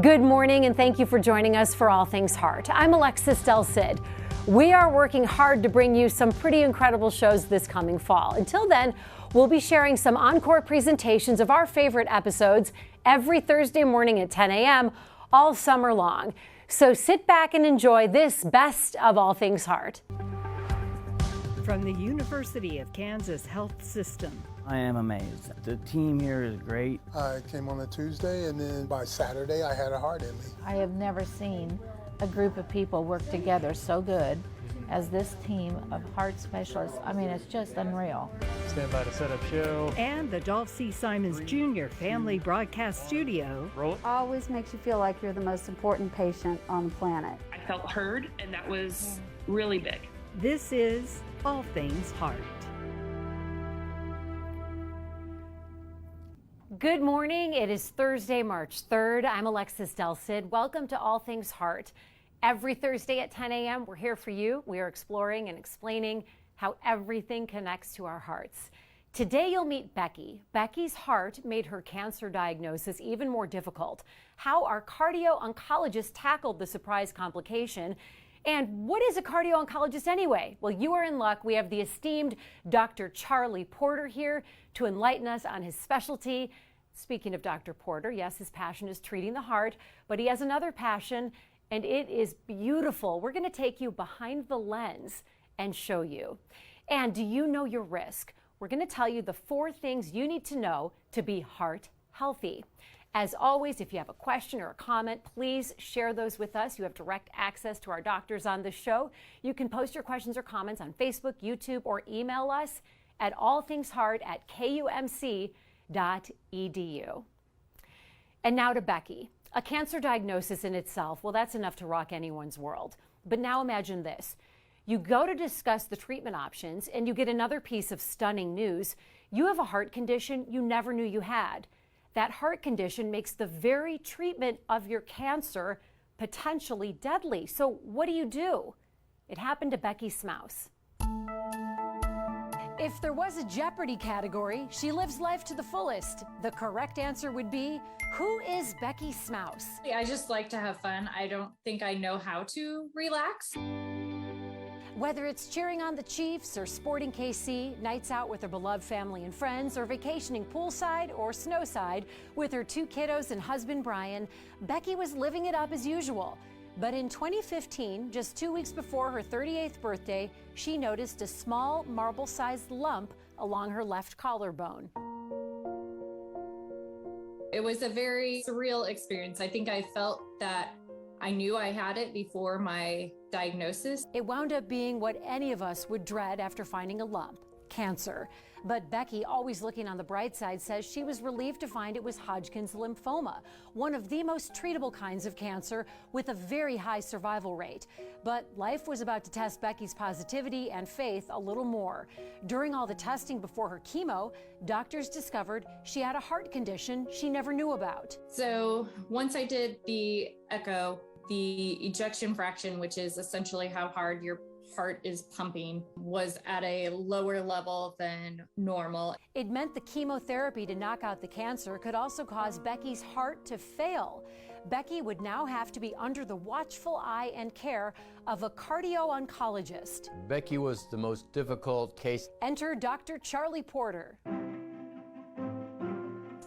Good morning, and thank you for joining us for All Things Heart. I'm Alexis Del Cid. We are working hard to bring you some pretty incredible shows this coming fall. Until then, we'll be sharing some encore presentations of our favorite episodes every Thursday morning at 10 a.m. all summer long. So sit back and enjoy this best of All Things Heart. From the University of Kansas Health System. I am amazed. The team here is great. I came on a Tuesday, and then by Saturday I had a heart in me. I have never seen a group of people work together so good as this team of heart specialists. I mean, it's just unreal. Stand by to set up show. And the Dolph C. Simons Jr. Family Broadcast Studio. Roll it. Always makes you feel like you're the most important patient on the planet. I felt heard, and that was really big. This is All Things Heart. Good morning. It is Thursday, March 3rd. I'm Alexis Del Cid. Welcome to All Things Heart. Every Thursday at 10 a.m., we're here for you. We are exploring and explaining how everything connects to our hearts. Today, you'll meet Becky. Becky's heart made her cancer diagnosis even more difficult. How our cardio-oncologist tackled the surprise complication. And what is a cardio-oncologist anyway? Well, you are in luck. We have the esteemed Dr. Charlie Porter here to enlighten us on his specialty. Speaking of Dr. Porter, yes, his passion is treating the heart, but he has another passion, and it is beautiful. We're going to take you behind the lens and show you. And do you know your risk? We're going to tell you the 4 things you need to know to be heart healthy. As always, if you have a question or a comment, please share those with us. You have direct access to our doctors on the show. You can post your questions or comments on Facebook, YouTube, or email us at allthingsheart@kumc.edu. And now to Becky. A cancer diagnosis in itself, well, that's enough to rock anyone's world. But now imagine this. You go to discuss the treatment options and you get another piece of stunning news. You have a heart condition you never knew you had. That heart condition makes the very treatment of your cancer potentially deadly. So what do? It happened to Becky Smouse. If there was a Jeopardy category, she lives life to the fullest. The correct answer would be, who is Becky Smouse? I just like to have fun. I don't think I know how to relax. Whether it's cheering on the Chiefs or sporting KC, nights out with her beloved family and friends, or vacationing poolside or snowside with her 2 kiddos and husband Brian, Becky was living it up as usual. But in 2015, just 2 weeks before her 38th birthday, she noticed a small marble-sized lump along her left collarbone. It was a very surreal experience. I think I felt that I knew I had it before my diagnosis. It wound up being what any of us would dread after finding a lump, cancer. But Becky, always looking on the bright side, says she was relieved to find it was Hodgkin's lymphoma, one of the most treatable kinds of cancer with a very high survival rate. But life was about to test Becky's positivity and faith a little more. During all the testing before her chemo, doctors discovered she had a heart condition she never knew about. So once I did the echo, the ejection fraction, which is essentially how hard your heart is pumping, was at a lower level than normal. It meant the chemotherapy to knock out the cancer could also cause Becky's heart to fail. Becky would now have to be under the watchful eye and care of a cardio-oncologist. Becky was the most difficult case. Enter Dr. Charlie Porter.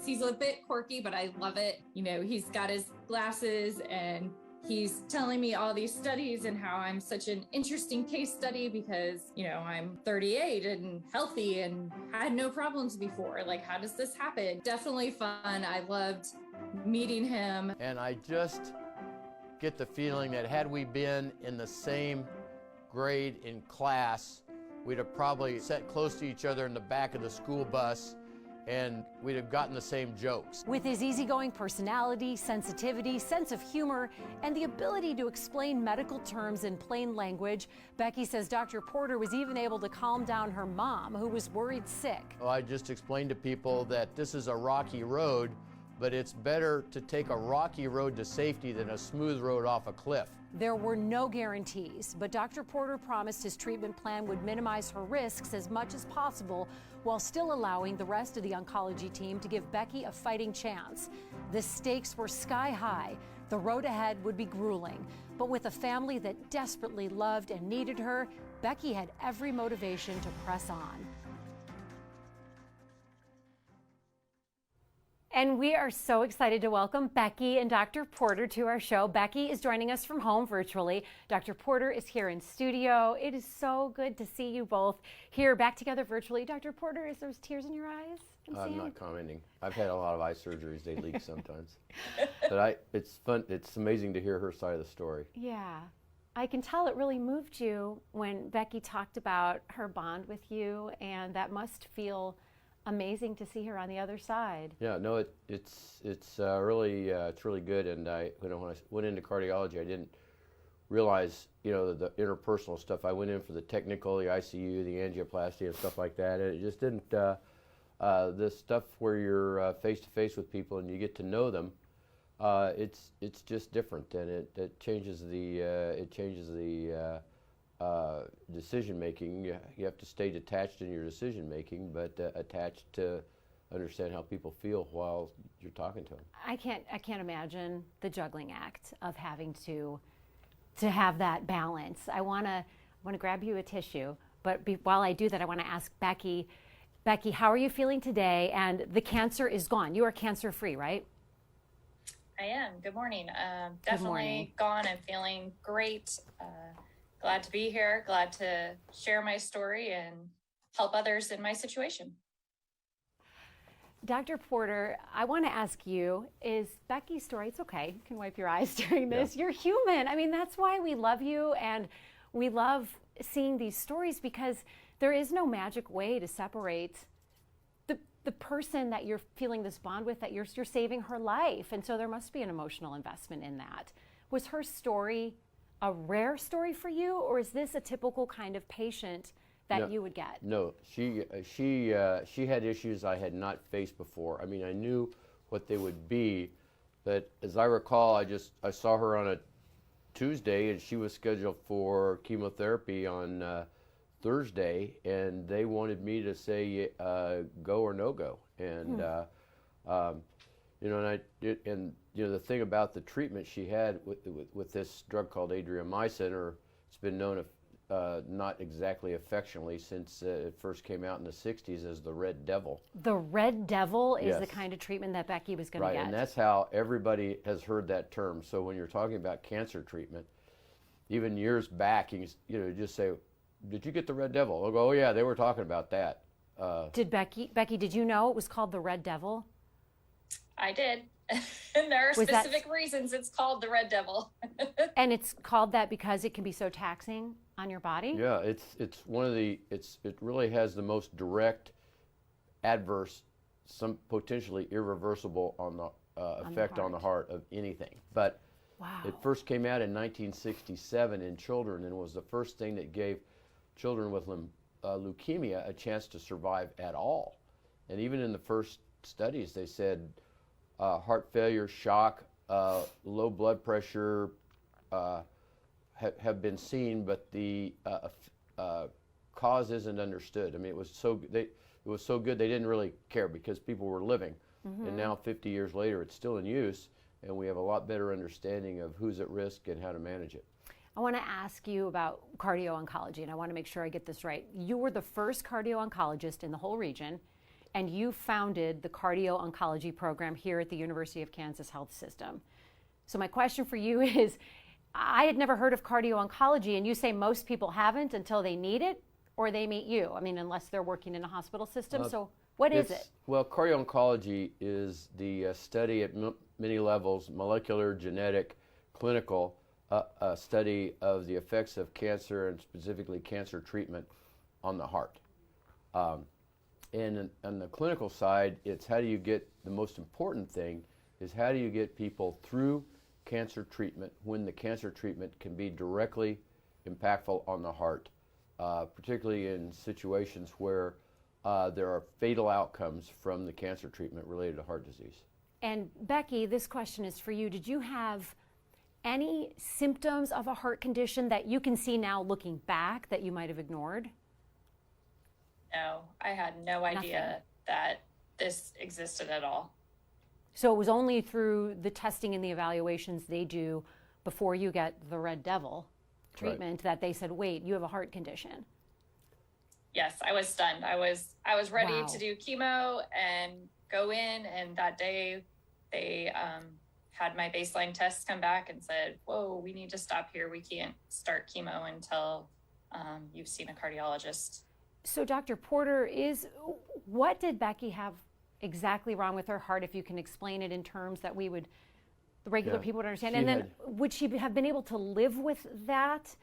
He's a bit quirky, but I love it. You know, he's got his glasses and he's telling me all these studies and how I'm such an interesting case study because, you know, I'm 38 and healthy and had no problems before. Like, how does this happen? Definitely fun. I loved meeting him. And I just get the feeling that had we been in the same grade in class, we'd have probably sat close to each other in the back of the school bus and we'd have gotten the same jokes. With his easygoing personality, sensitivity, sense of humor, and the ability to explain medical terms in plain language, Becky says Dr. Porter was even able to calm down her mom, who was worried sick. Well, I just explained to people that this is a rocky road, but it's better to take a rocky road to safety than a smooth road off a cliff. There were no guarantees, but Dr. Porter promised his treatment plan would minimize her risks as much as possible while still allowing the rest of the oncology team to give Becky a fighting chance. The stakes were sky high. The road ahead would be grueling, but with a family that desperately loved and needed her, Becky had every motivation to press on. And we are so excited to welcome Becky and Dr. Porter to our show. Becky is joining us from home virtually. Dr. Porter is here in studio. It is so good to see you both here back together virtually. Dr. Porter, is there tears in your eyes? I'm not commenting. I've had a lot of eye surgeries. They leak sometimes. But it's fun. It's amazing to hear her side of the story. Yeah. I can tell it really moved you when Becky talked about her bond with you, and that must feel amazing to see her on the other side. Yeah, no, it's really good. And when I went into cardiology, I didn't realize, the interpersonal stuff. I went in for the technical, the ICU, the angioplasty, and stuff like that, and it just didn't. The stuff where you're face to face with people and you get to know them, it's just different, and it changes the decision making. You have to stay detached in your decision making, but attached to understand how people feel while you're talking to them. I can't imagine the juggling act of having to have that balance. I want to grab you a tissue, but while I do that, I want to ask Becky, how are you feeling today? And the cancer is gone. You are cancer free, right? I am. Good morning. Definitely gone. I'm feeling great. Glad to be here. Glad to share my story and help others in my situation. Dr. Porter, I want to ask you, is Becky's story, it's okay, you can wipe your eyes during this, You're human. I mean, that's why we love you, and we love seeing these stories, because there is no magic way to separate the person that you're feeling this bond with, that you're saving her life. And so there must be an emotional investment in that. Was her story a rare story for you, or is this a typical kind of patient that you would get? No, she had issues I had not faced before. I mean, I knew what they would be, but as I recall, I saw her on a Tuesday, and she was scheduled for chemotherapy on Thursday, and they wanted me to say go or no go. And the thing about the treatment she had with this drug called adriamycin, or it's been known not exactly affectionately since it first came out in the 60s as the Red Devil. The Red Devil is the kind of treatment that Becky was going to get. Right, and that's how everybody has heard that term. So when you're talking about cancer treatment, even years back, you just say, did you get the Red Devil? They'll go, oh yeah, they were talking about that. Did Becky, did you know it was called the Red Devil? I did. And there are specific reasons it's called the Red Devil. And it's called that because it can be so taxing on your body? Yeah, it really has the most direct, adverse, some potentially irreversible effect on the heart of anything. But it first came out in 1967 in children, and was the first thing that gave children with leukemia a chance to survive at all. And even in the first studies, they said heart failure, shock, low blood pressure have been seen, but the cause isn't understood. I mean, it was so good they didn't really care because people were living. Mm-hmm. And now 50 years later, it's still in use, and we have a lot better understanding of who's at risk and how to manage it. I want to ask you about cardio-oncology, and I want to make sure I get this right. You were the first cardio-oncologist in the whole region, and you founded the cardio-oncology program here at the University of Kansas Health System. So my question for you is, I had never heard of cardio-oncology, and you say most people haven't until they need it or they meet you. I mean, unless they're working in a hospital system. So what is it? Well, cardio-oncology is the study at many levels, molecular, genetic, clinical, study of the effects of cancer, and specifically cancer treatment on the heart. And on the clinical side, it's how do you get, the most important thing is how do you get people through cancer treatment when the cancer treatment can be directly impactful on the heart, particularly in situations where there are fatal outcomes from the cancer treatment related to heart disease. And Becky, this question is for you. Did you have any symptoms of a heart condition that you can see now looking back that you might have ignored? No, I had no idea that this existed at all. So it was only through the testing and the evaluations they do before you get the Red Devil treatment that they said, wait, you have a heart condition. Yes, I was stunned. I was ready to do chemo and go in, and that day they had my baseline tests come back and said, whoa, we need to stop here. We can't start chemo until you've seen a cardiologist. So Dr. Porter, what did Becky have exactly wrong with her heart, if you can explain it in terms that the regular people would understand? And then would she have been able to live with that,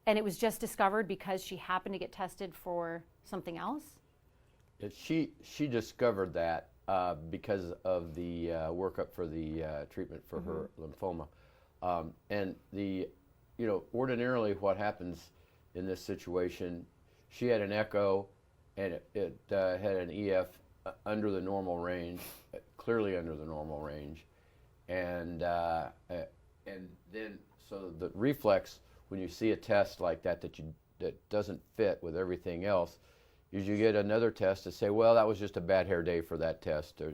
and it was just discovered because she happened to get tested for something else? She discovered that because of the workup for the treatment for her lymphoma. And ordinarily what happens in this situation, she had an echo and it had an EF under the normal range, clearly under the normal range. And then, so the reflex, when you see a test like that that doesn't fit with everything else, is you get another test to say, well, that was just a bad hair day for that test, or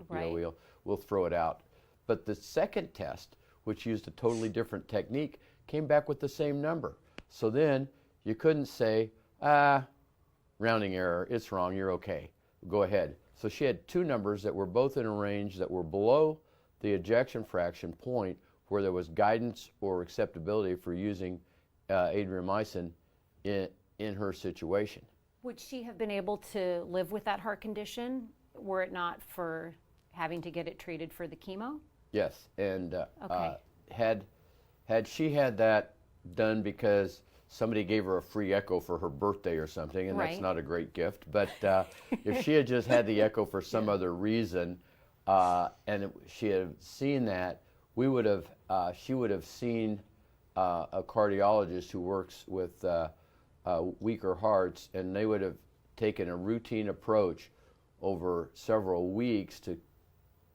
we'll throw it out. But the second test, which used a totally different technique, came back with the same number. So then you couldn't say, rounding error, it's wrong, you're okay, go ahead. So she had two numbers that were both in a range that were below the ejection fraction point where there was guidance or acceptability for using adriamycin in her situation. Would she have been able to live with that heart condition were it not for having to get it treated for the chemo? Yes, and had she had that done because somebody gave her a free echo for her birthday or something, and that's not a great gift, but if she had just had the echo for some other reason, she had seen that, she would have seen a cardiologist who works with weaker hearts, and they would have taken a routine approach over several weeks to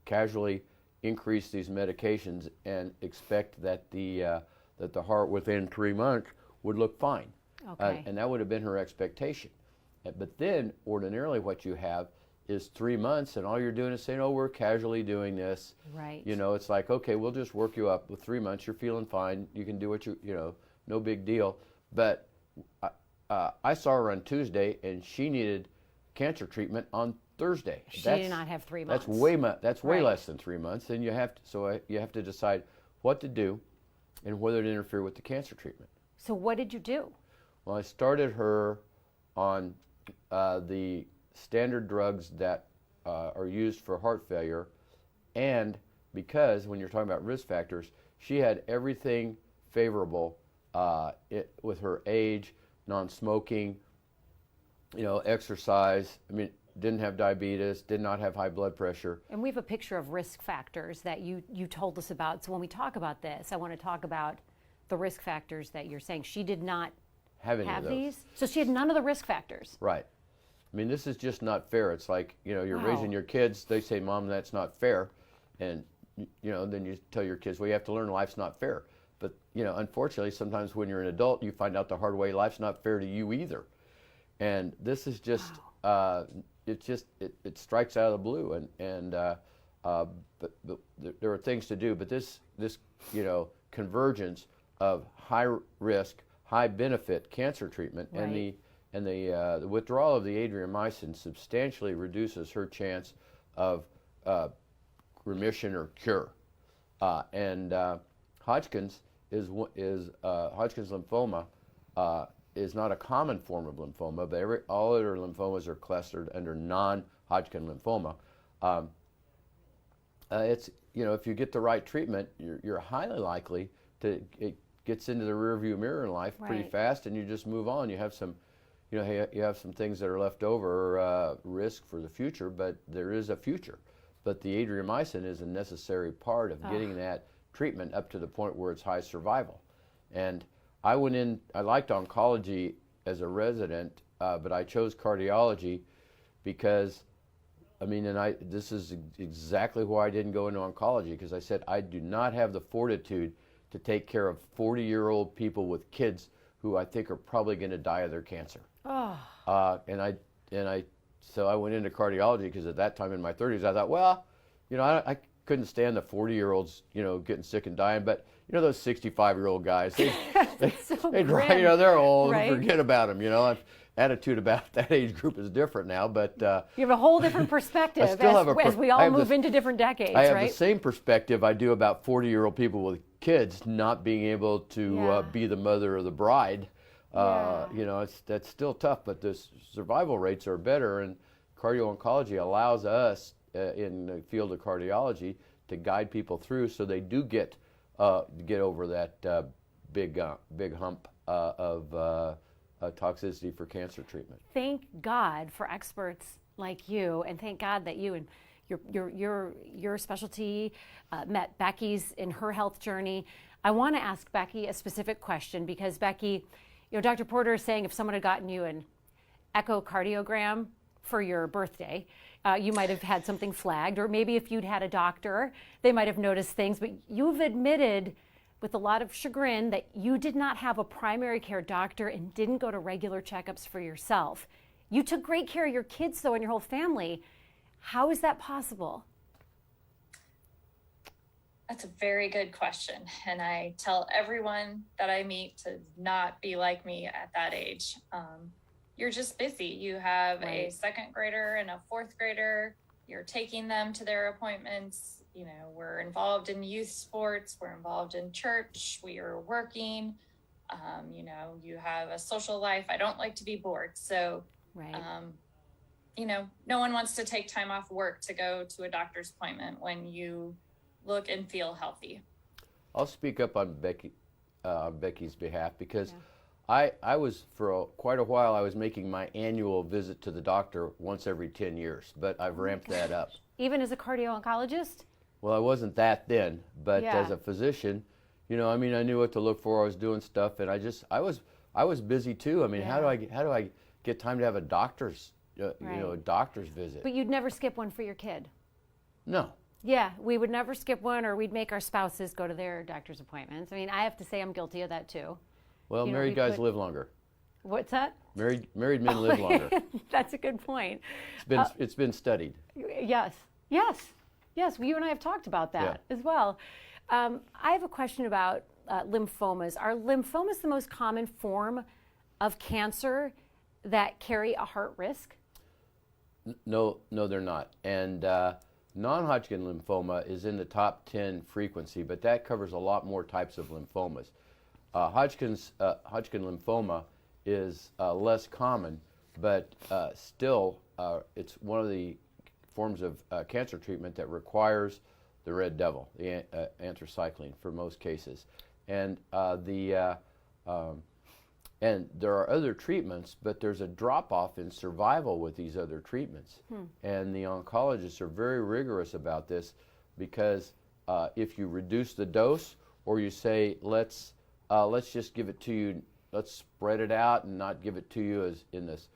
casually increase these medications and expect that the heart within 3 months would look fine. And that would have been her expectation. But then ordinarily what you have is 3 months, and all you're doing is saying, oh, we're casually doing this. Right. It's like, okay, we'll just work you up. With 3 months, you're feeling fine. You can do what no big deal. But I saw her on Tuesday, and she needed cancer treatment on Thursday. She did not have 3 months. That's way less than 3 months. And you have to decide what to do and whether to interfere with the cancer treatment. So what did you do? Well, I started her on the standard drugs that are used for heart failure, and because when you're talking about risk factors, she had everything favorable with her age, non-smoking, exercise. I mean, didn't have diabetes, did not have high blood pressure. And we have a picture of risk factors that you told us about. So when we talk about this, I want to talk about the risk factors that you're saying. She did not have these? So she had none of the risk factors. Right. I mean, this is just not fair. It's like, you're raising your kids. They say, Mom, that's not fair. And, then you tell your kids, well, you have to learn life's not fair. But, unfortunately, sometimes when you're an adult, you find out the hard way, life's not fair to you either. And this is just, it strikes out of the blue. But there are things to do. But this convergence of high risk, high benefit cancer treatment and the withdrawal of the adriamycin substantially reduces her chance of remission or cure. Hodgkin's Hodgkin's lymphoma is not a common form of lymphoma, but all other lymphomas are clustered under non-Hodgkin lymphoma. It's if you get the right treatment, you're highly likely to it gets into the rearview mirror in life pretty fast, and you just move on. You have some. You have some things that are left over, risk for the future, but there is a future. But the adriamycin is a necessary part of getting that treatment up to the point where it's high survival. And I liked oncology as a resident, but I chose cardiology because, this is exactly why I didn't go into oncology, because I said I do not have the fortitude to take care of 40-year-old people with kids who I think are probably going to die of their cancer. So I went into cardiology because at that time in my 30s I thought, well, I couldn't stand the 40-year-olds, getting sick and dying. But those 65-year-old guys, they'd they're old. Right? Forget about them. Attitude about that age group is different now, but you have a whole different perspective as we all move into different decades. I have right? the same perspective I do about 40-year-old people with kids not being able to be the mother or the bride. That's still tough, but the survival rates are better, and cardio-oncology allows us in the field of cardiology to guide people through so they do get over that big hump of toxicity for cancer treatment. Thank God for experts like you, and thank God that you and your specialty met Becky's in her health journey. I want to ask Becky a specific question because Becky, Dr. Porter is saying if someone had gotten you an echocardiogram for your birthday, you might have had something flagged, or maybe if you'd had a doctor, they might have noticed things, but you've admitted with a lot of chagrin that you did not have a primary care doctor and didn't go to regular checkups for yourself. You took great care of your kids, though, and your whole family. How is that possible? That's a very good question. And I tell everyone that I meet to not be like me at that age. You're just busy. You have a second grader and a fourth grader. You're taking them to their appointments. We're involved in youth sports. We're involved in church. We are working. You have a social life. I don't like to be bored. So, no one wants to take time off work to go to a doctor's appointment when you look and feel healthy. I'll speak up on Becky's behalf because I was, for quite a while, I was making my annual visit to the doctor once every 10 years, but I've ramped that up. Even as a cardio-oncologist? Well, I wasn't that then, but as a physician, I knew what to look for. I was doing stuff, and I was busy too. How do I get time to have a doctor's, a doctor's visit? But you'd never skip one for your kid? No. Yeah, we would never skip one, or we'd make our spouses go to their doctor's appointments. I have to say I'm guilty of that too. Well, married guys live longer. What's that? Married men live longer. That's a good point. It's been studied. Yes. Well, you and I have talked about that as well. I have a question about lymphomas. Are lymphomas the most common form of cancer that carry a heart risk? No, they're not. And non-Hodgkin lymphoma is in the top 10 frequency, but that covers a lot more types of lymphomas. Hodgkin lymphoma is less common, but still it's one of the forms of cancer treatment that requires the red devil, the anthracycline for most cases. And and there are other treatments, but there's a drop-off in survival with these other treatments. And the oncologists are very rigorous about this because if you reduce the dose or you say, let's just give it to you, let's spread it out and not give it to you as in this,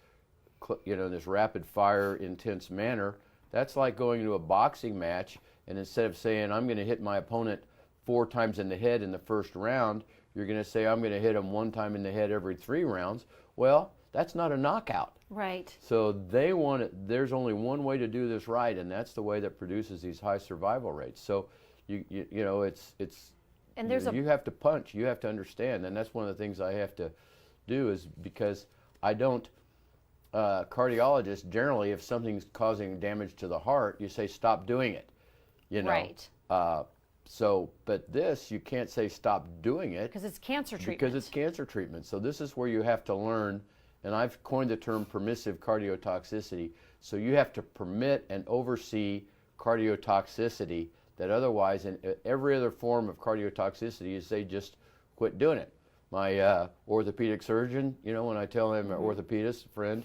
this rapid-fire, intense manner, that's like going to a boxing match and instead of saying, I'm going to hit my opponent 4 times in the head in the first round, you're going to say, I'm going to hit him 1 time in the head every 3 rounds. Well, that's not a knockout. Right. So they want it, there's only one way to do this right, and that's the way that produces these high survival rates. So, and you have to punch, you have to understand, and that's one of the things I have to do is because I don't, cardiologists generally, if something's causing damage to the heart, you say stop doing it, Right. But this, you can't say stop doing it. Because it's cancer treatment. Because it's cancer treatment. So this is where you have to learn, and I've coined the term permissive cardiotoxicity. So you have to permit and oversee cardiotoxicity that otherwise, in every other form of cardiotoxicity, is they just quit doing it. My orthopedic surgeon, when I tell him, an orthopedist friend,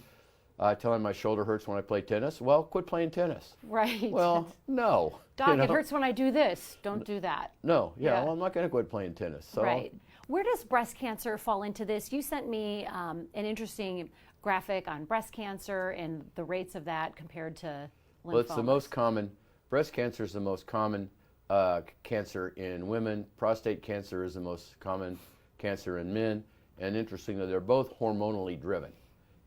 I tell him my shoulder hurts when I play tennis. Well, quit playing tennis. Right. Well, no. Doc, it hurts when I do this. Don't do that. No, well, I'm not going to quit playing tennis. So. Right. Where does breast cancer fall into this? You sent me an interesting graphic on breast cancer and the rates of that compared to lymphomas. Well, it's the most common. Breast cancer is the most common cancer in women. Prostate cancer is the most common cancer in men. And interestingly, they're both hormonally driven.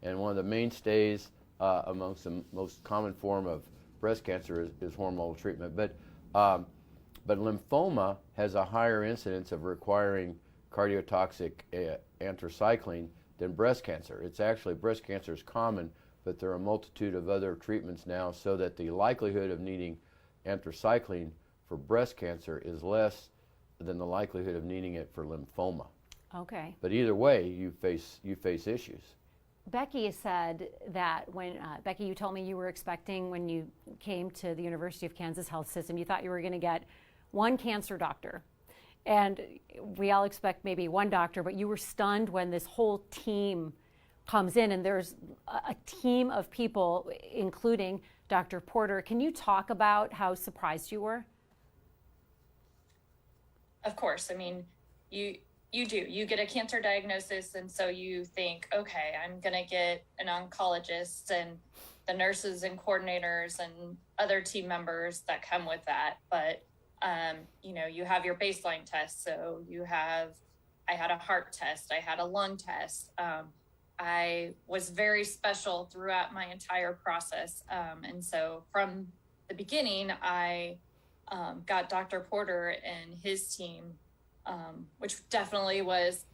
And one of the mainstays amongst the most common form of breast cancer is hormonal treatment. But But lymphoma has a higher incidence of requiring cardiotoxic anthracycline than breast cancer. It's actually, breast cancer is common, but there are a multitude of other treatments now so that the likelihood of needing anthracycline for breast cancer is less than the likelihood of needing it for lymphoma. Okay. But either way, you face issues. Becky said that when, Becky, you told me you were expecting when you came to the University of Kansas Health System, you thought you were going to get one cancer doctor. And we all expect maybe one doctor, but you were stunned when this whole team comes in, and there's a team of people, including Dr. Porter. Can you talk about how surprised you were? Of course. I mean, you get a cancer diagnosis, and so you think, okay, I'm going to get an oncologist and the nurses and coordinators and other team members that come with that. But, you have your baseline test. So I had a heart test, I had a lung test. I was very special throughout my entire process. And so from the beginning, I got Dr. Porter and his team, which definitely was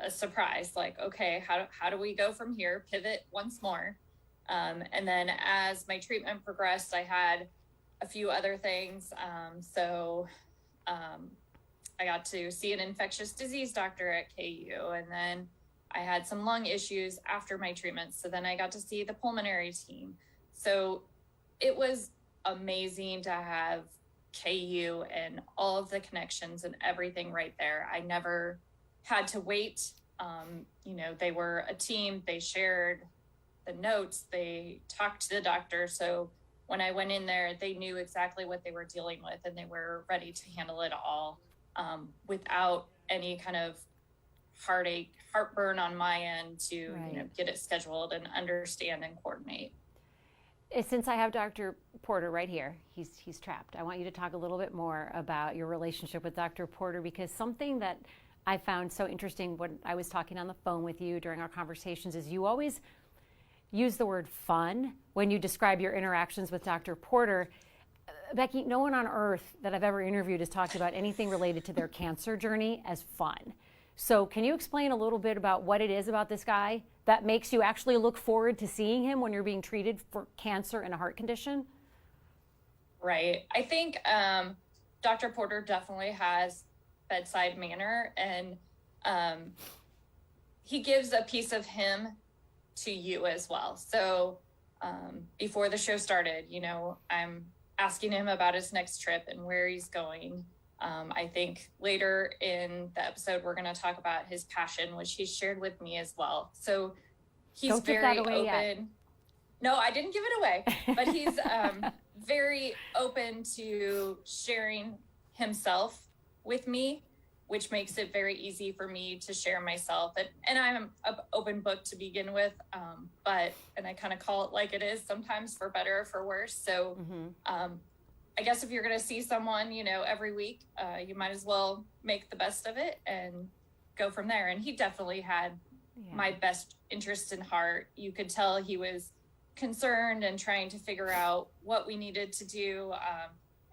a surprise. Like, okay, how do we go from here? Pivot once more. And then as my treatment progressed, I had a few other things. I got to see an infectious disease doctor at KU, and then I had some lung issues after my treatment. So then I got to see the pulmonary team. So it was amazing to have KU and all of the connections and everything right there. I never had to wait. They were a team. They shared the notes. They talked to the doctor. So when I went in there, they knew exactly what they were dealing with, and they were ready to handle it all without any kind of heartburn on my end to get it scheduled and understand and coordinate. Since I have Dr. Porter right here, he's trapped. I want you to talk a little bit more about your relationship with Dr. Porter, because something that I found so interesting when I was talking on the phone with you during our conversations is you always use the word fun when you describe your interactions with Dr. Porter. Becky, no one on earth that I've ever interviewed has talked about anything related to their cancer journey as fun. So can you explain a little bit about what it is about this guy that makes you actually look forward to seeing him when you're being treated for cancer and a heart condition? Right. I think Dr. Porter definitely has bedside manner, and he gives a piece of him to you as well. So before the show started, I'm asking him about his next trip and where he's going. I think later in the episode, we're going to talk about his passion, which he shared with me as well. So he's very open. Yet. No, I didn't give it away, but he's very open to sharing himself with me, which makes it very easy for me to share myself. And I'm an open book to begin with, and I kind of call it like it is sometimes, for better or for worse. So I guess if you're going to see someone, every week, you might as well make the best of it and go from there. And he definitely had my best interest in heart. You could tell he was concerned and trying to figure out what we needed to do.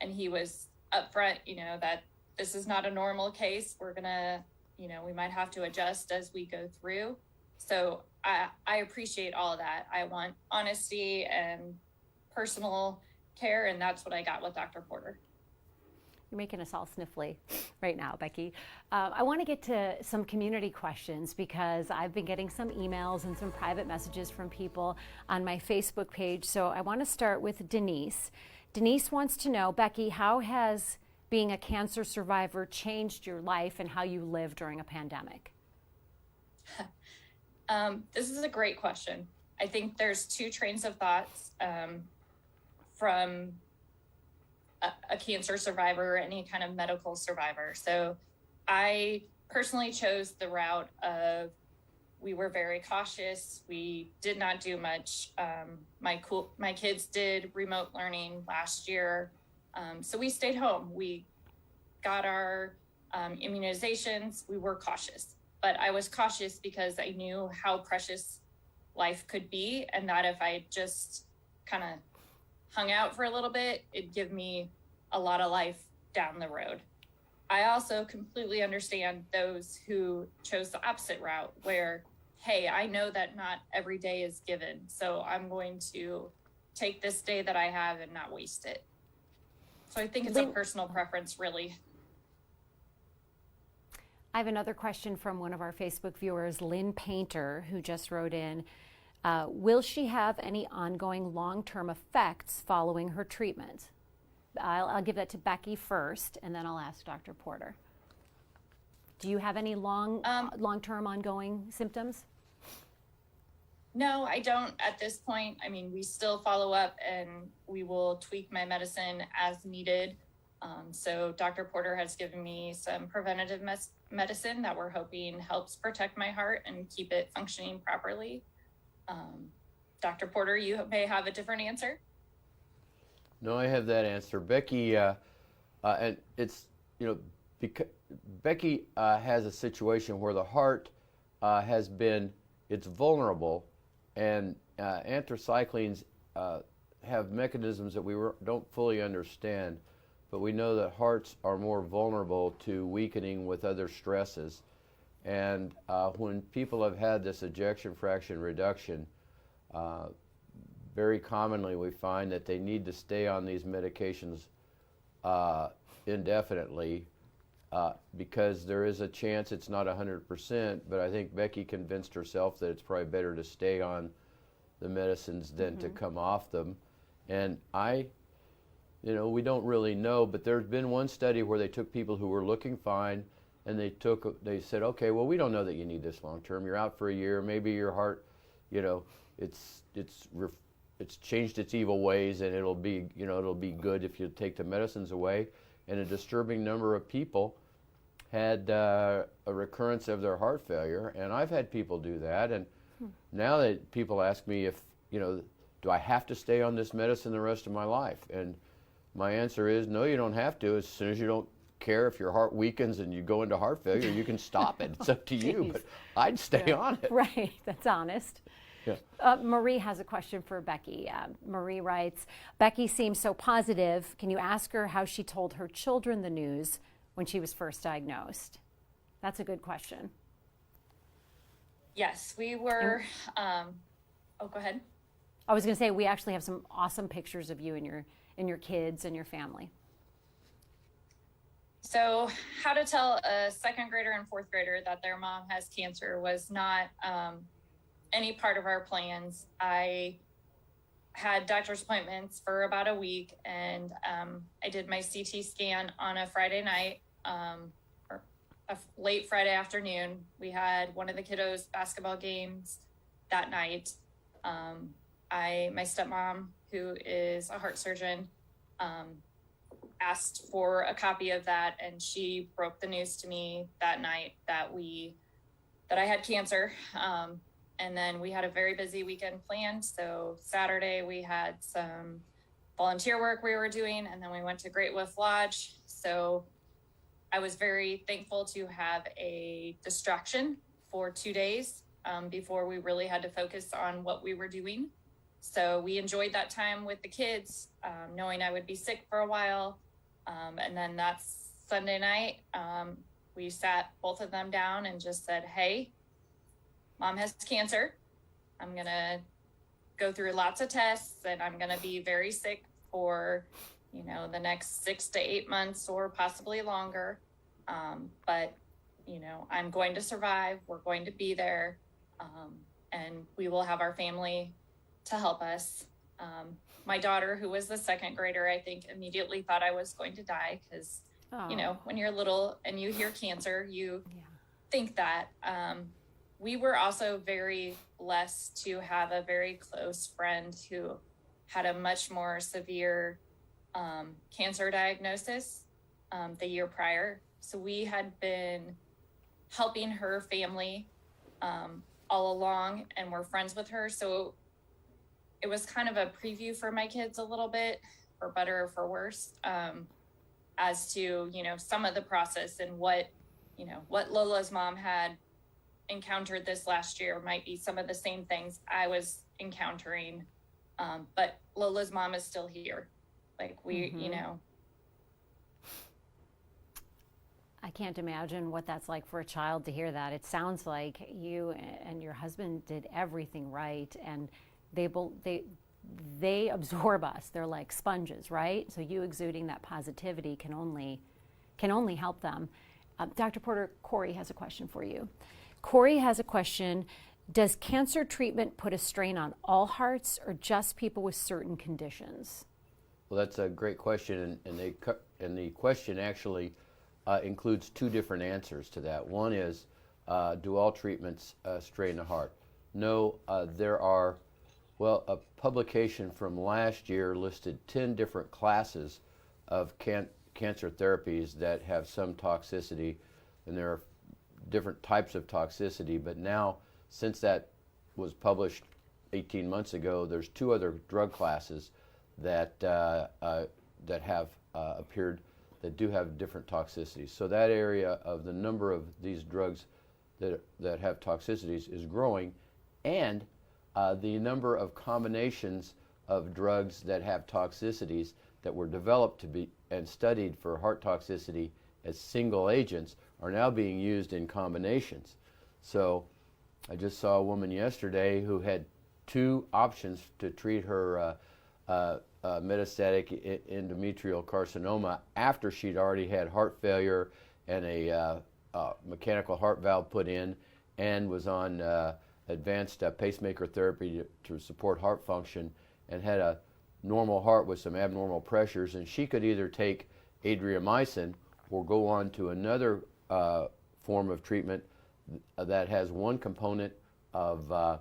And he was upfront, that this is not a normal case. We're going to, we might have to adjust as we go through. So I appreciate all of that. I want honesty and personal care, and that's what I got with Dr. Porter. You're making us all sniffly right now, Becky. I want to get to some community questions, because I've been getting some emails and some private messages from people on my Facebook page. So I want to start with Denise. Denise wants to know, Becky, how has being a cancer survivor changed your life and how you live during a pandemic? This is a great question. I think there's two trains of thoughts from a cancer survivor, any kind of medical survivor. So I personally chose the route of, we were very cautious. We did not do much. My kids did remote learning last year. So we stayed home. We got our immunizations. We were cautious, but I was cautious because I knew how precious life could be, and that if I just kind of hung out for a little bit, it'd give me a lot of life down the road. I also completely understand those who chose the opposite route where, hey, I know that not every day is given, so I'm going to take this day that I have and not waste it. So I think it's a personal preference, really. I have another question from one of our Facebook viewers, Lynn Painter, who just wrote in, will she have any ongoing long-term effects following her treatment? I'll give that to Becky first, and then I'll ask Dr. Porter. Do you have any long-term ongoing symptoms? No, I don't at this point. I mean, we still follow up and we will tweak my medicine as needed. So Dr. Porter has given me some preventative medicine that we're hoping helps protect my heart and keep it functioning properly. Dr. Porter, you may have a different answer. No, I have that answer. Becky, and it's, because Becky has a situation where the heart it's vulnerable, and anthracyclines have mechanisms that we don't fully understand, but we know that hearts are more vulnerable to weakening with other stresses. And when people have had this ejection fraction reduction, very commonly we find that they need to stay on these medications indefinitely because there is a chance it's not 100%, but I think Becky convinced herself that it's probably better to stay on the medicines than to come off them. And we don't really know, but there's been one study where they took people who were looking fine and they said, okay, well, we don't know that you need this long term. You're out for a year, maybe your heart, it's changed its evil ways, and it'll be good if you take the medicines away. And a disturbing number of people had a recurrence of their heart failure, and I've had people do that. And now that people ask me if, do I have to stay on this medicine the rest of my life? And my answer is, no, you don't have to. As soon as you don't care if your heart weakens and you go into heart failure, you can stop it. It's up to you, but I'd stay on it. Right, that's honest. Yeah. Marie has a question for Becky. Marie writes, Becky seems so positive. Can you ask her how she told her children the news when she was first diagnosed? That's a good question. Yes, we were, go ahead. I was going to say, we actually have some awesome pictures of you and your kids and your family. So how to tell a second grader and fourth grader that their mom has cancer was not any part of our plans. I had doctor's appointments for about a week, and I did my CT scan on a Friday night, or a late Friday afternoon. We had one of the kiddos' basketball games that night. My stepmom, who is a heart surgeon, asked for a copy of that, and she broke the news to me that night that I had cancer. And then we had a very busy weekend planned. So Saturday we had some volunteer work we were doing, and then we went to Great Wolf Lodge. So I was very thankful to have a distraction for 2 days before we really had to focus on what we were doing. So we enjoyed that time with the kids, knowing I would be sick for a while. And then that Sunday night, we sat both of them down and just said, hey, Mom has cancer. I'm going to go through lots of tests, and I'm going to be very sick for, the next 6 to 8 months or possibly longer. But, I'm going to survive. We're going to be there. And we will have our family to help us. My daughter, who was the second grader, I think immediately thought I was going to die because, when you're little and you hear cancer, you think that. We were also very blessed to have a very close friend who had a much more severe cancer diagnosis the year prior. So we had been helping her family all along, and we're friends with her. So it was kind of a preview for my kids a little bit, for better or for worse, as to, some of the process and what Lola's mom had encountered this last year might be some of the same things I was encountering. But Lola's mom is still here. Like we, I can't imagine what that's like for a child to hear that. It sounds like you and your husband did everything right, and they absorb us. They're like sponges, right? So you exuding that positivity can only help them. Dr. Porter, Corey has a question for you. Corey has a question. Does cancer treatment put a strain on all hearts or just people with certain conditions? Well, that's a great question, and the question actually includes two different answers to that. One is, do all treatments strain the heart? No, there are, well, a publication from last year listed 10 different classes of cancer therapies that have some toxicity, and there are different types of toxicity, but now, since that was published 18 months ago, there's 2 other drug classes that have appeared that do have different toxicities. So that area of the number of these drugs that have toxicities is growing, and the number of combinations of drugs that have toxicities that were developed to be and studied for heart toxicity as single agents are now being used in combinations. So I just saw a woman yesterday who had 2 options to treat her metastatic endometrial carcinoma after she'd already had heart failure and a mechanical heart valve put in and was on advanced pacemaker therapy to support heart function, and had a normal heart with some abnormal pressures, and she could either take adriamycin or go on to another form of treatment that has one component of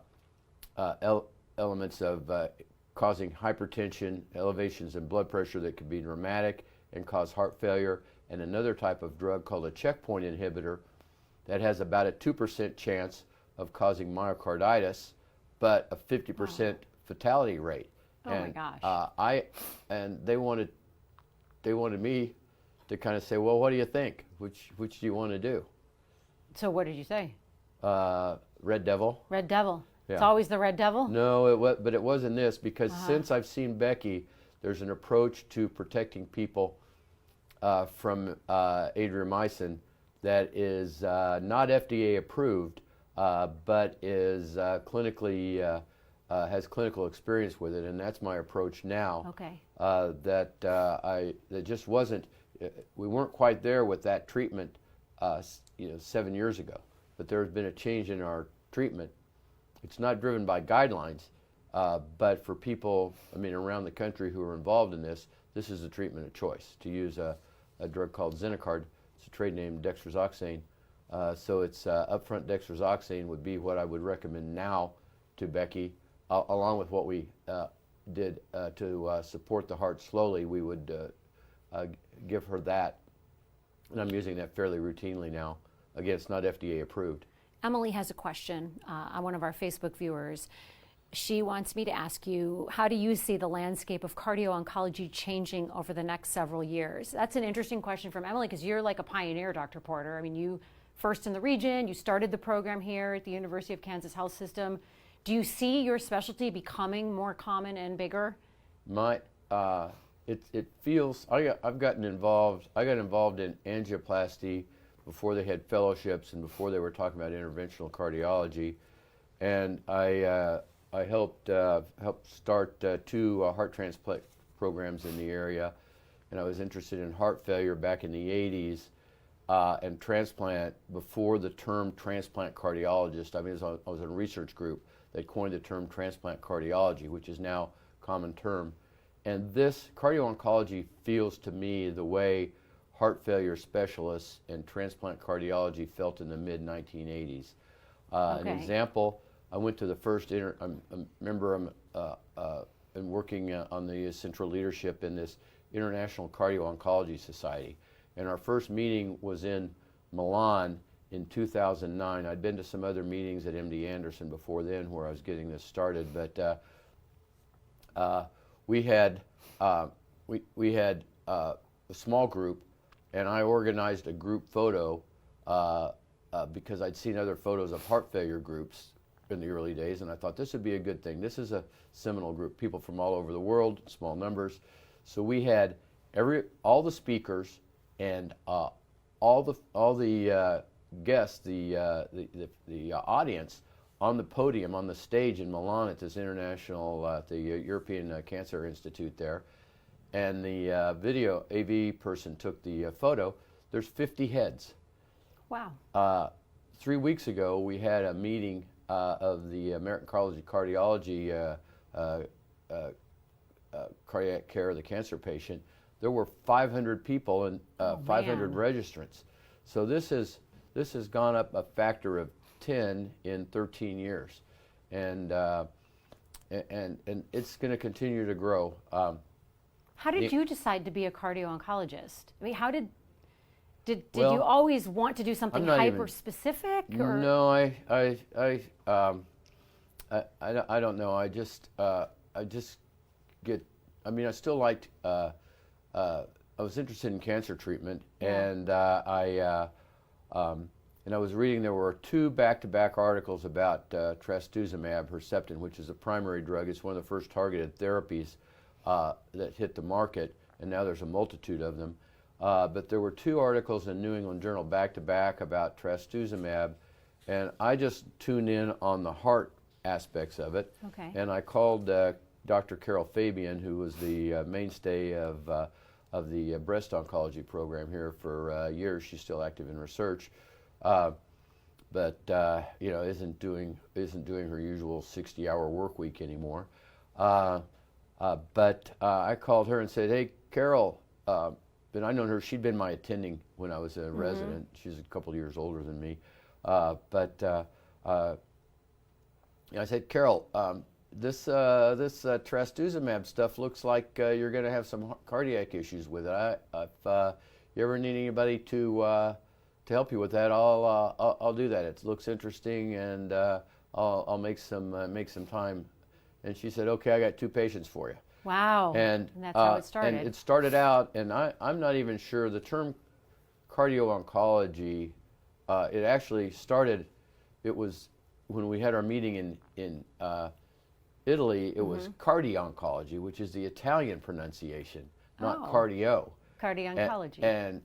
elements of causing hypertension, elevations in blood pressure that could be dramatic and cause heart failure, and another type of drug called a checkpoint inhibitor that has about a 2% chance of causing myocarditis, but a 50% fatality rate. Oh and, my gosh. They wanted me to kind of say, well, what do you think? Which do you want to do? So what did you say? Red Devil. Red Devil. Yeah. It's always the Red Devil? No, but it wasn't this, because since I've seen Becky, there's an approach to protecting people from adriamycin that is not FDA approved, but is clinically has clinical experience with it, and that's my approach now. Okay. That just wasn't. We weren't quite there with that treatment, 7 years ago, but there has been a change in our treatment. It's not driven by guidelines, but for people, around the country who are involved in this, this is a treatment of choice, to use a drug called Zenocard. It's a trade name, dexrazoxane. So it's upfront dexrazoxane would be what I would recommend now to Becky, along with what we did to support the heart slowly. We would give her that, and I'm using that fairly routinely now. Again, it's not FDA approved. Emily has a question on one of our Facebook viewers. She wants me to ask you, how do you see the landscape of cardio-oncology changing over the next several years? That's an interesting question from Emily, because you're like a pioneer, Dr. Porter. You first in the region, you started the program here at the University of Kansas Health System. Do you see your specialty becoming more common and bigger? It feels, I got involved in angioplasty before they had fellowships and before they were talking about interventional cardiology, and I helped start 2 heart transplant programs in the area, and I was interested in heart failure back in the 80s and transplant before the term transplant cardiologist. I was in a research group that coined the term transplant cardiology, which is now a common term. And this cardio-oncology feels to me the way heart failure specialists and transplant cardiology felt in the mid-1980s. An example, I went to the first, I'm working on the central leadership in this International Cardio-Oncology Society. And our first meeting was in Milan in 2009. I'd been to some other meetings at MD Anderson before then where I was getting this started, but we had a small group, and I organized a group photo because I'd seen other photos of heart failure groups in the early days, and I thought this would be a good thing. This is a seminal group, people from all over the world, small numbers. So we had all the speakers and all the guests, the audience on the podium, on the stage in Milan at this international, the European Cancer Institute there, and the video AV person took the photo. There's 50 heads. Wow. 3 weeks ago, we had a meeting of the American College of Cardiology cardiac care of the cancer patient. There were 500 people and 500 registrants. So this has gone up a factor of 10 in 13 years, and it's going to continue to grow. How did you decide to be a cardio-oncologist? I mean, how did you always want to do something hyper-specific? No, I don't know. I just get. I mean, I still liked. I was interested in cancer treatment, and I was reading. There were 2 back-to-back articles about trastuzumab, Herceptin, which is a primary drug. It's one of the first targeted therapies that hit the market, and now there's a multitude of them. But there were 2 articles in New England Journal back-to-back about trastuzumab, and I just tuned in on the heart aspects of it. Okay. And I called Dr. Carol Fabian, who was the mainstay of the breast oncology program here for years. She's still active in research, but isn't doing her usual 60-hour work week anymore. But I called her and said, "Hey, Carol." But I known her. She'd been my attending when I was a resident. She's a couple of years older than me. I said, "Carol, this trastuzumab stuff looks like you're going to have some cardiac issues with it. If you ever need anybody to help you with that, I'll do that. It looks interesting, and I'll make some time." And she said, "Okay, I got 2 patients for you." Wow. And that's how it started. And it started out, and I'm not even sure the term cardio-oncology, it actually started, it was when we had our meeting in Italy, it was cardio-oncology, which is the Italian pronunciation, not cardio. Cardio-oncology.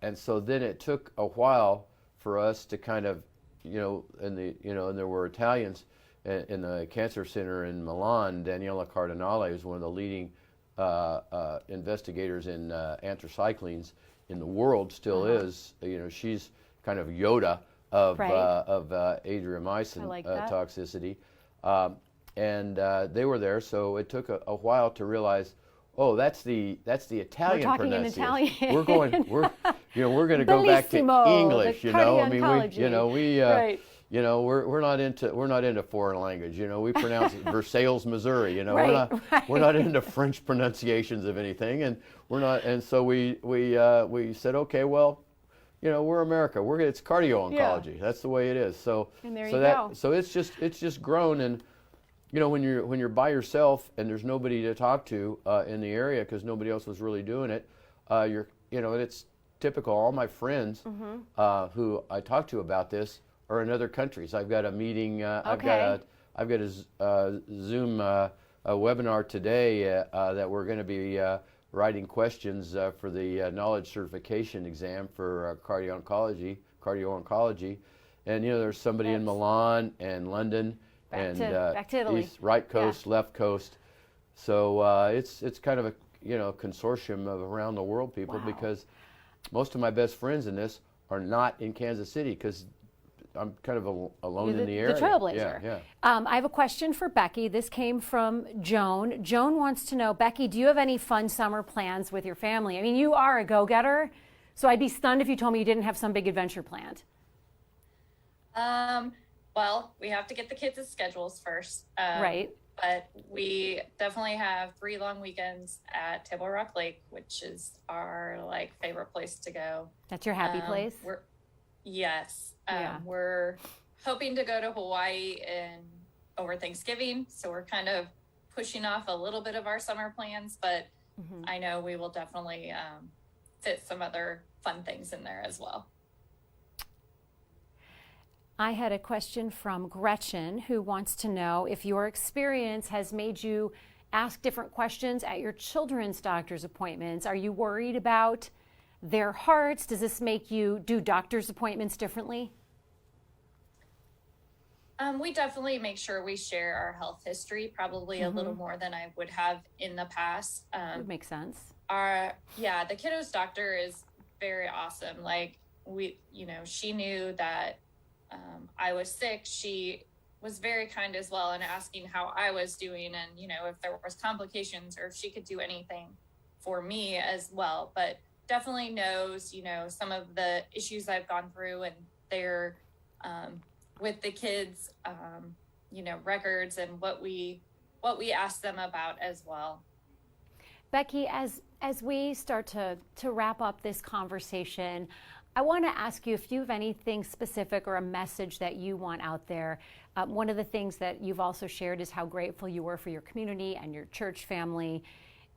And so then it took a while for us to kind of, and there were Italians in the cancer center in Milan. Daniela Cardinale is one of the leading investigators in anthracyclines in the world, still is. She's kind of Yoda of adriamycin toxicity. And they were there, so it took a while to realize, oh, that's the Italian pronunciation. Italian. We're going to go back to English. We're not into foreign language. We pronounce Versailles, Missouri. We're not into French pronunciations of anything, and we're not. And so we said, okay, well, we're America. It's cardio-oncology. That's the way it is. So it's just grown, and when you're by yourself and there's nobody to talk to in the area because nobody else was really doing it, and it's typical. All my friends who I talk to about this are in other countries. I've got a meeting. I've got a Zoom webinar today that we're going to be writing questions for the knowledge certification exam for cardio-oncology, and there's somebody in Milan and London back to Italy. East, right coast, left coast. So it's kind of a consortium of around the world people, because most of my best friends in this are not in Kansas City because I'm kind of alone in the area. The trailblazer. Yeah. I have a question for Becky. This came from Joan. Joan wants to know, Becky, do you have any fun summer plans with your family? I mean, you are a go-getter, so I'd be stunned if you told me you didn't have some big adventure planned. Well, we have to get the kids' schedules first. Right. But we definitely have 3 long weekends at Table Rock Lake, which is our favorite place to go. That's your happy place? Yes. We're hoping to go to Hawaii over Thanksgiving, so we're kind of pushing off a little bit of our summer plans, but I know we will definitely fit some other fun things in there as well. I had a question from Gretchen, who wants to know if your experience has made you ask different questions at your children's doctor's appointments. Are you worried about their hearts? Does this make you do doctor's appointments differently? We definitely make sure we share our health history, probably a little more than I would have in the past. Would make sense. The kiddos doctor is very awesome. Like she knew that I was sick. She was very kind as well in asking how I was doing and, if there was complications or if she could do anything for me as well. But definitely knows, some of the issues I've gone through and their with the kids, records and what we ask them about as well. Becky, as we start to wrap up this conversation, I want to ask you if you have anything specific or a message that you want out there. One of the things that you've also shared is how grateful you were for your community and your church family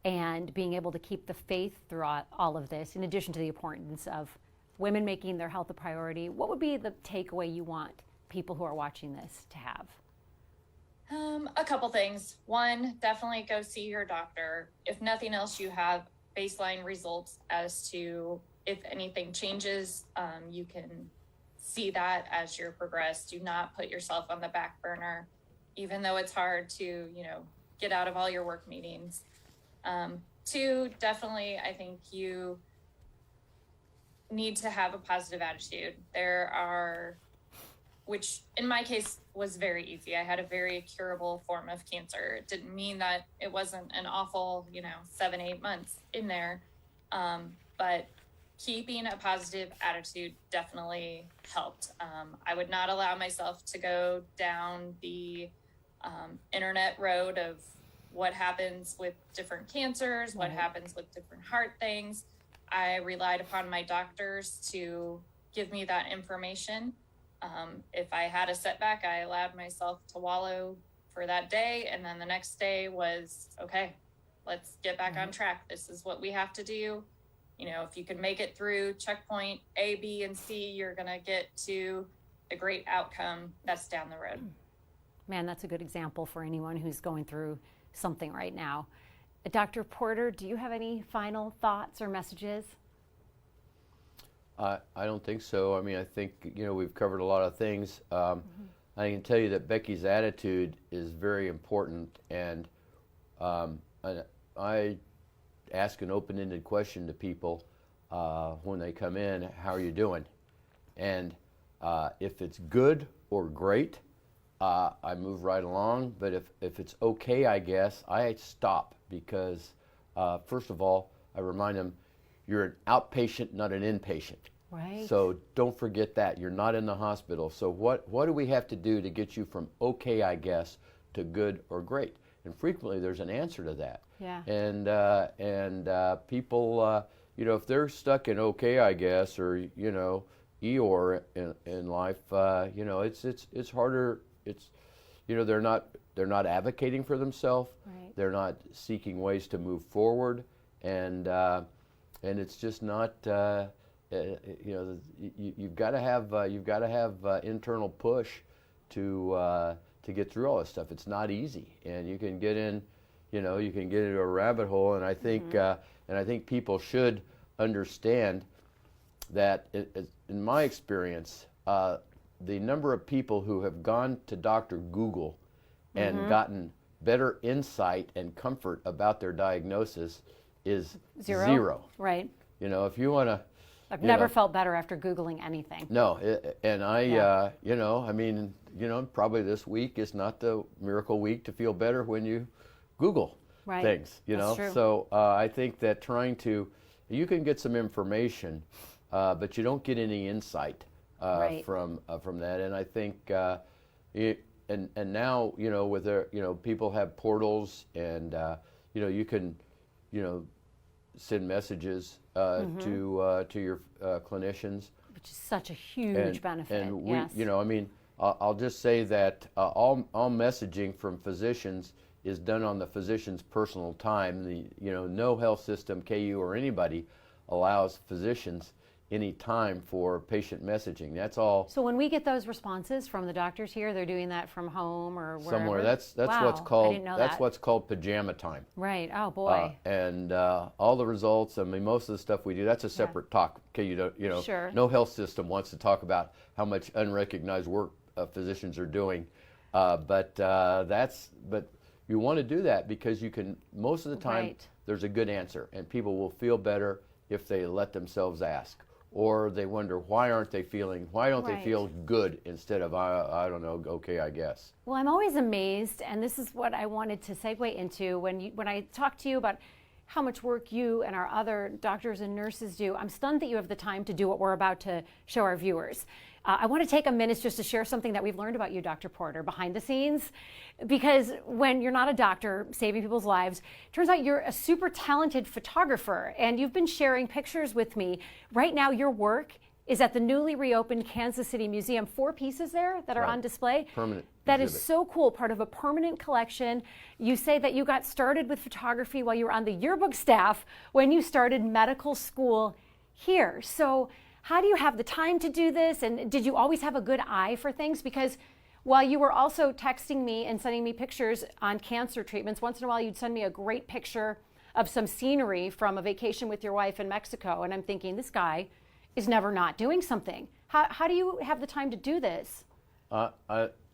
and being able to keep the faith throughout all of this, in addition to the importance of women making their health a priority. What would be the takeaway you want people who are watching this to have? A couple things. One, definitely go see your doctor. If nothing else, you have baseline results as to if anything changes. You can see that as you're progressed. Do not put yourself on the back burner, even though it's hard to, get out of all your work meetings. Two, definitely, I think you need to have a positive attitude. Which in my case was very easy. I had a very curable form of cancer. It didn't mean that it wasn't an awful, 7-8 months in there. But keeping a positive attitude definitely helped. I would not allow myself to go down the internet road of what happens with different cancers, what happens with different heart things. I relied upon my doctors to give me that information. If I had a setback, I allowed myself to wallow for that day. And then the next day was, okay, let's get back on track. This is what we have to do. If you can make it through checkpoint A, B, and C, you're going to get to a great outcome that's down the road. Man, that's a good example for anyone who's going through something right now. Dr. Porter, do you have any final thoughts or messages? I don't think so. I mean, I think, we've covered a lot of things. I can tell you that Becky's attitude is very important, and I ask an open-ended question to people when they come in, how are you doing? And if it's good or great, I move right along, but if it's okay, I guess, I stop because, first of all, I remind them, you're an outpatient, not an inpatient. Right. So don't forget that. You're not in the hospital. So what do we have to do to get you from okay, I guess, to good or great? And frequently there's an answer to that. Yeah. And people, if they're stuck in okay, I guess, or, Eeyore in life, it's harder. It's, they're not advocating for themselves. Right. They're not seeking ways to move forward. And it's just not, you've got to have internal push to get through all this stuff. It's not easy, and you can get in, you can get into a rabbit hole. And I think people should understand that, in my experience, the number of people who have gone to Dr. Google and gotten better insight and comfort about their diagnosis is zero. Right. If you want to. I've never felt better after Googling anything. No, probably this week is not the miracle week to feel better when you Google things, That's true. So I think that you can get some information, but you don't get any insight from that. And I think, and now, with their, people have portals, and, you can, send messages to your clinicians, which is such a huge benefit. And we, yes. I'll just say that all messaging from physicians is done on the physician's personal time. No health system, KU or anybody, allows physicians any time for patient messaging. That's all. So when we get those responses from the doctors here, they're doing that from home or wherever? Somewhere. That's wow, what's called, I didn't know that. what's called pajama time. Right. Oh boy. And all the results. I mean, most of the stuff we do. That's a separate talk. Okay, you know, sure. No health system wants to talk about how much unrecognized work physicians are doing. But you want to do that because you can. Most of the time, there's a good answer, and people will feel better if they let themselves ask. Or they wonder, why don't they feel good instead of, I don't know, okay, I guess. Well, I'm always amazed, and this is what I wanted to segue into when I talk to you about how much work you and our other doctors and nurses do. I'm stunned that you have the time to do what we're about to show our viewers. I want to take a minute just to share something that we've learned about you, Dr. Porter, behind the scenes. Because when you're not a doctor saving people's lives, turns out you're a super talented photographer, and you've been sharing pictures with me. Right now, your work is at the newly reopened Kansas City Museum. 4 pieces there that are on display. Permanent. That is so cool, part of a permanent collection. You say that you got started with photography while you were on the yearbook staff when you started medical school here. So how do you have the time to do this? And did you always have a good eye for things? Because while you were also texting me and sending me pictures on cancer treatments, once in a while you'd send me a great picture of some scenery from a vacation with your wife in Mexico. And I'm thinking, this guy is never not doing something. How do you have the time to do this? I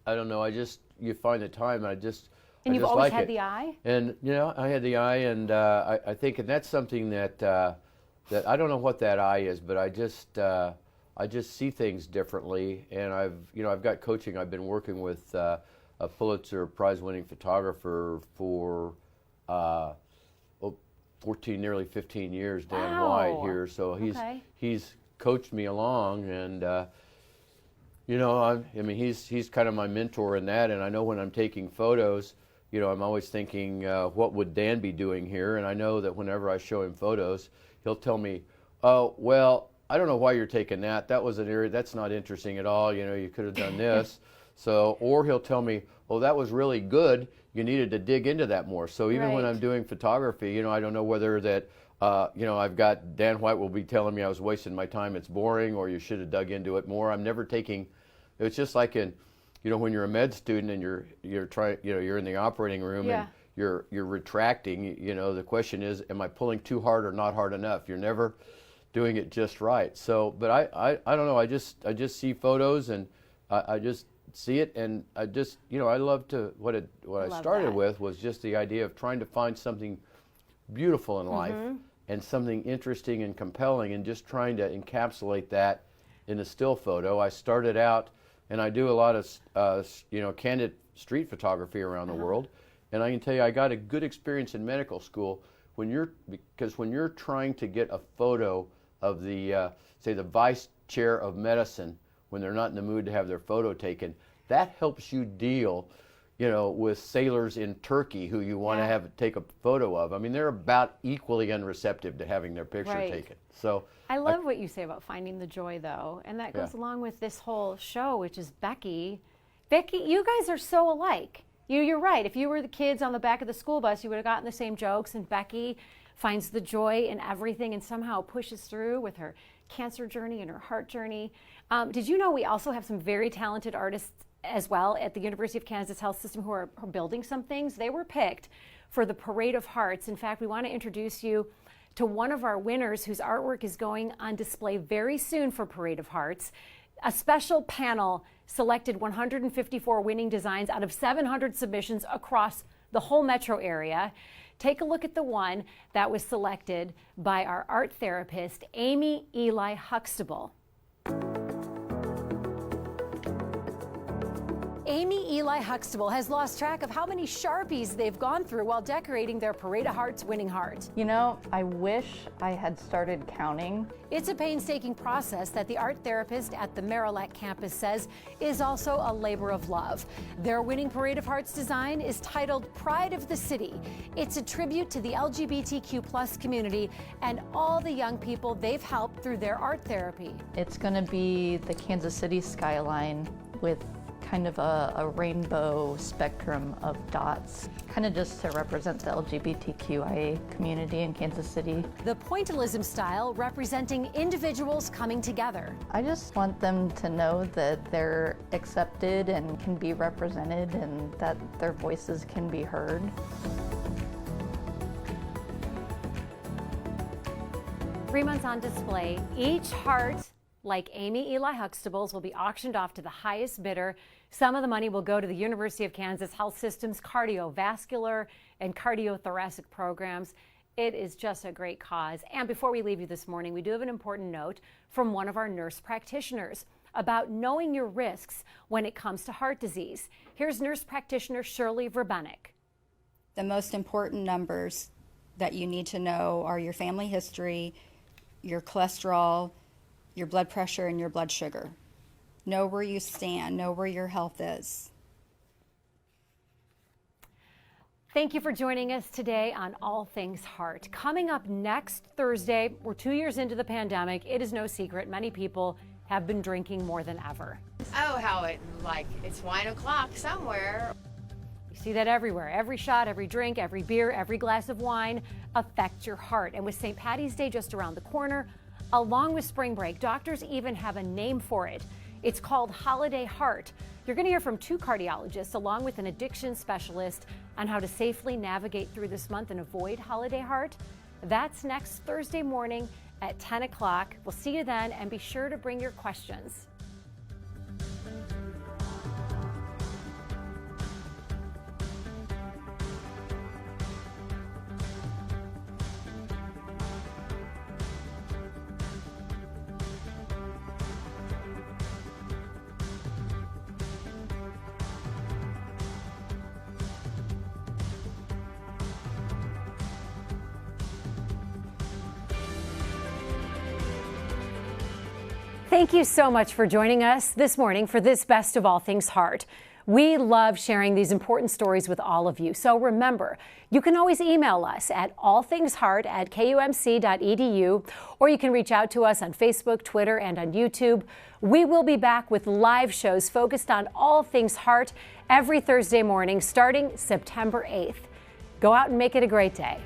don't know. You find the time. And you've always had the eye? And, I had the eye, and I think, and that's something that I don't know what that eye is, but I just see things differently. And I've got coaching. I've been working with a Pulitzer Prize-winning photographer for 14, nearly 15 years, Dan White here. So he's coached me along, and he's kind of my mentor in that. And I know when I'm taking photos, I'm always thinking, what would Dan be doing here? And I know that whenever I show him photos, he'll tell me, oh, well, I don't know why you're taking that. That was an area that's not interesting at all. You could have done this. So, or he'll tell me, oh, that was really good. You needed to dig into that more. So even when I'm doing photography, I don't know whether that, I've got Dan White will be telling me I was wasting my time. It's boring, or you should have dug into it more. I'm never taking. It's just like in, when you're a med student and you're trying, you're in the operating room and you're retracting. The question is, am I pulling too hard or not hard enough? You're never doing it just right. So, but I don't know. I just see photos, and I just see it, and I just I love to what I started with was just the idea of trying to find something beautiful in life and something interesting and compelling, and just trying to encapsulate that in a still photo. I started out, and I do a lot of candid street photography around the world, and I can tell you I got a good experience in medical school because when you're trying to get a photo of the say the vice chair of medicine when they're not in the mood to have their photo taken, that helps you deal with sailors in Turkey who you want to take a photo of. I mean, they're about equally unreceptive to having their picture taken. So I love what you say about finding the joy, though, and that goes along with this whole show, which is Becky. Becky, you guys are so alike. You're right. If you were the kids on the back of the school bus, you would have gotten the same jokes, and Becky finds the joy in everything and somehow pushes through with her cancer journey and her heart journey. Did you know we also have some very talented artists as well at the University of Kansas Health System who are building some things? They were picked for the Parade of Hearts. In fact, we want to introduce you to one of our winners whose artwork is going on display very soon for Parade of Hearts. A special panel selected 154 winning designs out of 700 submissions across the whole metro area. Take a look at the one that was selected by our art therapist, Amy Eli Huxtable. Amy Eli Huxtable has lost track of how many Sharpies they've gone through while decorating their Parade of Hearts winning heart. I wish I had started counting. It's a painstaking process that the art therapist at the Marillac campus says is also a labor of love. Their winning Parade of Hearts design is titled Pride of the City. It's a tribute to the LGBTQ+ community and all the young people they've helped through their art therapy. It's going to be the Kansas City skyline with kind of a rainbow spectrum of dots, kind of just to represent the LGBTQIA community in Kansas City. The pointillism style representing individuals coming together. I just want them to know that they're accepted and can be represented and that their voices can be heard. Three months on display, each heart, like Amy Eli Huxtable's, will be auctioned off to the highest bidder. Some of the money will go to the University of Kansas Health System's cardiovascular and cardiothoracic programs. It is just a great cause. And before we leave you this morning, we do have an important note from one of our nurse practitioners about knowing your risks when it comes to heart disease. Here's nurse practitioner Shirley Verbenek. The most important numbers that you need to know are your family history, your cholesterol, your blood pressure, and your blood sugar. Know where you stand, know where your health is. Thank you for joining us today on All Things Heart. Coming up next Thursday, we're 2 years into the pandemic. It is no secret, many people have been drinking more than ever. Oh, how it's wine o'clock somewhere. You see that everywhere. Every shot, every drink, every beer, every glass of wine affects your heart. And with St. Patty's Day just around the corner, along with spring break, doctors even have a name for it. It's called Holiday Heart. You're going to hear from 2 cardiologists along with an addiction specialist on how to safely navigate through this month and avoid holiday heart. That's next Thursday morning at 10 o'clock. We'll see you then, and be sure to bring your questions. Thank you so much for joining us this morning for this Best of All Things Heart. We love sharing these important stories with all of you. So remember, you can always email us at allthingsheart@kumc.edu, or you can reach out to us on Facebook, Twitter, and on YouTube. We will be back with live shows focused on all things heart every Thursday morning starting September 8th. Go out and make it a great day.